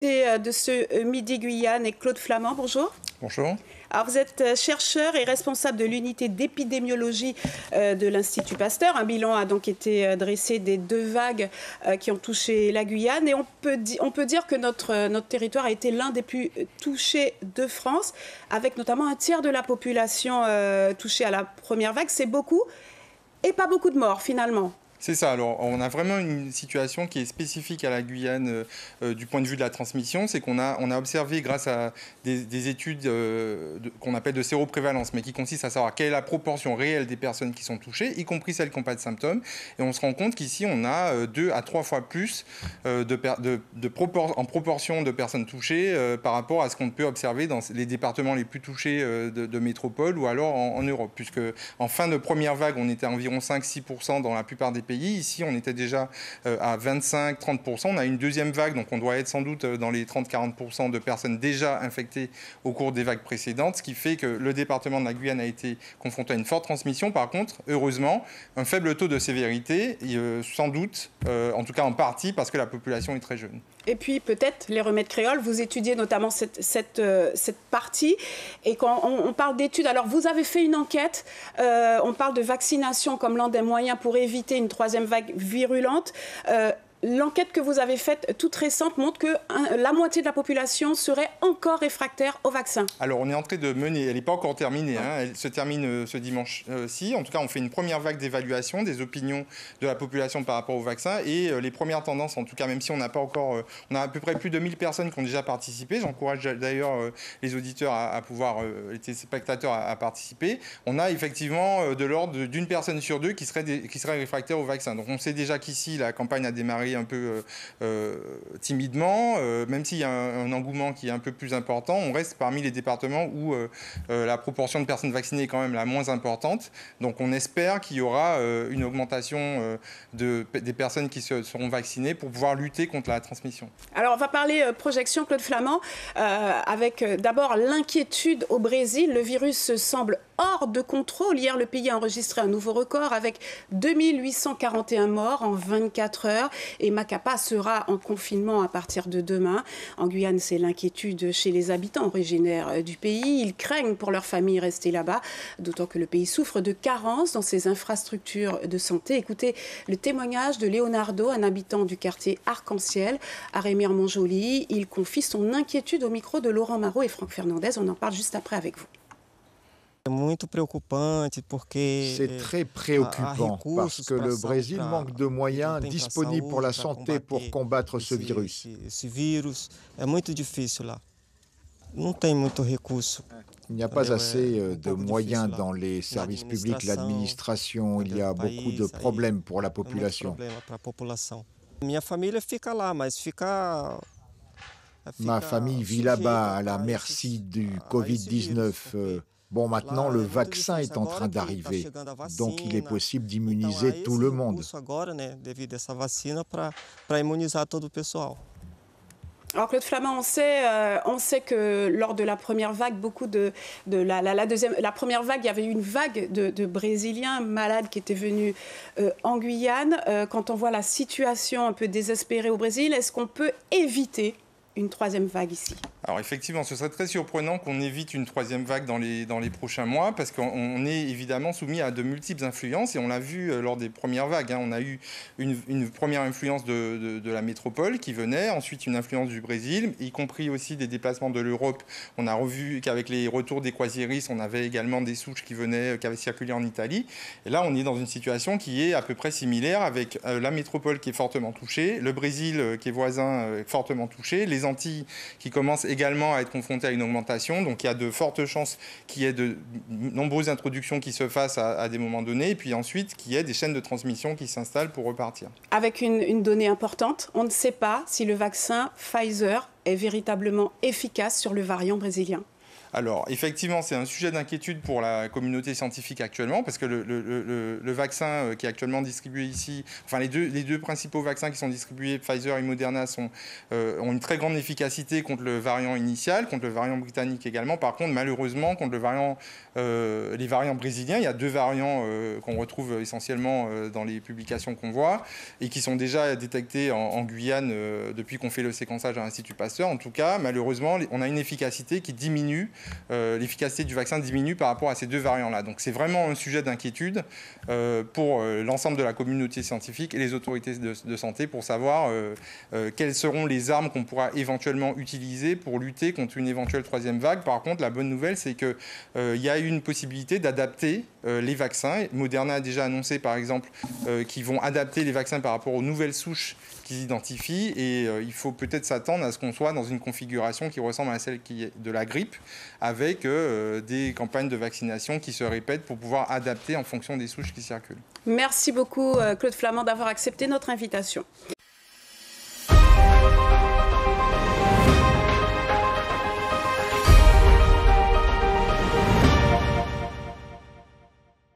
De ce Midi Guyane et Claude Flamand, bonjour. Bonjour. Alors vous êtes chercheur et responsable de l'unité d'épidémiologie de l'Institut Pasteur. Un bilan a donc été dressé des 2 vagues qui ont touché la Guyane. Et on peut dire que notre territoire a été l'un des plus touchés de France, avec notamment un tiers de la population touchée à la première vague. C'est beaucoup et pas beaucoup de morts finalement. C'est ça. Alors, on a vraiment une situation qui est spécifique à la Guyane du point de vue de la transmission. C'est qu'on a observé, grâce à des études qu'on appelle de séroprévalence, mais qui consistent à savoir quelle est la proportion réelle des personnes qui sont touchées, y compris celles qui n'ont pas de symptômes. Et on se rend compte qu'ici, on a 2 à 3 fois plus en proportion de personnes touchées par rapport à ce qu'on peut observer dans les départements les plus touchés de métropole ou alors en Europe. Puisque en fin de première vague, on était à environ 5-6% dans la plupart des pays. Ici, on était déjà à 25-30%. On a une deuxième vague, donc on doit être sans doute dans les 30-40% de personnes déjà infectées au cours des vagues précédentes, ce qui fait que le département de la Guyane a été confronté à une forte transmission. Par contre, heureusement, un faible taux de sévérité, sans doute, en tout cas en partie, parce que la population est très jeune. Et puis peut-être les remèdes créoles, vous étudiez notamment cette partie. Et quand on parle d'études, alors vous avez fait une enquête, on parle de vaccination comme l'un des moyens pour éviter une 3e vague virulente. L'enquête que vous avez faite, toute récente, montre que la moitié de la population serait encore réfractaire au vaccin. Alors, on est en train de mener, elle n'est pas encore terminée, elle se termine ce dimanche-ci. En tout cas, on fait une première vague d'évaluation des opinions de la population par rapport au vaccin. Et les premières tendances, en tout cas, même si on n'a pas encore... on a à peu près plus de 1000 personnes qui ont déjà participé. J'encourage d'ailleurs les auditeurs à pouvoir, les téléspectateurs à participer. On a effectivement de l'ordre d'une personne sur 2 qui serait réfractaire au vaccin. Donc, on sait déjà qu'ici, la campagne a démarré un peu timidement, même s'il y a un engouement qui est un peu plus important, on reste parmi les départements où la proportion de personnes vaccinées est quand même la moins importante. Donc on espère qu'il y aura une augmentation des personnes qui seront vaccinées pour pouvoir lutter contre la transmission. Alors on va parler projection, Claude Flamand, avec d'abord l'inquiétude au Brésil. Le virus semble hors de contrôle. Hier, le pays a enregistré un nouveau record avec 2841 morts en 24 heures. Et Macapá sera en confinement à partir de demain. En Guyane, c'est l'inquiétude chez les habitants originaires du pays. Ils craignent pour leur famille rester là-bas, d'autant que le pays souffre de carences dans ses infrastructures de santé. Écoutez le témoignage de Leonardo, un habitant du quartier Arc-en-Ciel à Remire-Montjoly. Il confie son inquiétude au micro de Laurent Marot et Franck Fernandez. On en parle juste après avec vous. C'est très préoccupant parce que le Brésil manque de moyens disponibles pour la santé pour combattre ce virus. Il n'y a pas assez de moyens dans les services publics, l'administration, il y a beaucoup de problèmes pour la population. Ma famille vit là-bas à la merci du Covid-19. Bon, maintenant, le vaccin est en train d'arriver, donc il est possible d'immuniser tout le monde. Alors Claude Flamand, on sait que lors de la première vague, la première vague, il y avait eu une vague de Brésiliens malades qui étaient venus en Guyane. Quand on voit la situation un peu désespérée au Brésil, est-ce qu'on peut éviter une 3e vague ici? Alors effectivement, ce serait très surprenant qu'on évite une 3e vague dans les prochains mois, parce qu'on est évidemment soumis à de multiples influences, et on l'a vu lors des premières vagues. On a eu une première influence de la métropole qui venait, ensuite une influence du Brésil, y compris aussi des déplacements de l'Europe. On a revu qu'avec les retours des croisiéristes, on avait également des souches qui avaient circulé en Italie. Et là, on est dans une situation qui est à peu près similaire, avec la métropole qui est fortement touchée, le Brésil qui est voisin fortement touché, les Antilles qui commencent également à être confrontés à une augmentation. Donc il y a de fortes chances qu'il y ait de nombreuses introductions qui se fassent à des moments donnés, et puis ensuite qu'il y ait des chaînes de transmission qui s'installent pour repartir. Avec une donnée importante, on ne sait pas si le vaccin Pfizer est véritablement efficace sur le variant brésilien. Alors, effectivement, c'est un sujet d'inquiétude pour la communauté scientifique actuellement, parce que le vaccin qui est actuellement distribué ici, enfin les deux principaux vaccins qui sont distribués, Pfizer et Moderna, ont une très grande efficacité contre le variant initial, contre le variant britannique également. Par contre, malheureusement, contre les variants brésiliens, il y a 2 variants qu'on retrouve essentiellement dans les publications qu'on voit, et qui sont déjà détectés en Guyane depuis qu'on fait le séquençage à l'Institut Pasteur. En tout cas, malheureusement, on a une efficacité qui diminue. L'efficacité du vaccin diminue par rapport à ces 2 variants-là. Donc c'est vraiment un sujet d'inquiétude pour l'ensemble de la communauté scientifique et les autorités de santé pour savoir quelles seront les armes qu'on pourra éventuellement utiliser pour lutter contre une éventuelle 3e vague. Par contre, la bonne nouvelle, c'est qu'il y a une possibilité d'adapter les vaccins. Moderna a déjà annoncé, par exemple, qu'ils vont adapter les vaccins par rapport aux nouvelles souches qu'ils identifient, et il faut peut-être s'attendre à ce qu'on soit dans une configuration qui ressemble à celle de la grippe, avec des campagnes de vaccination qui se répètent pour pouvoir adapter en fonction des souches qui circulent. Merci beaucoup Claude Flamand d'avoir accepté notre invitation.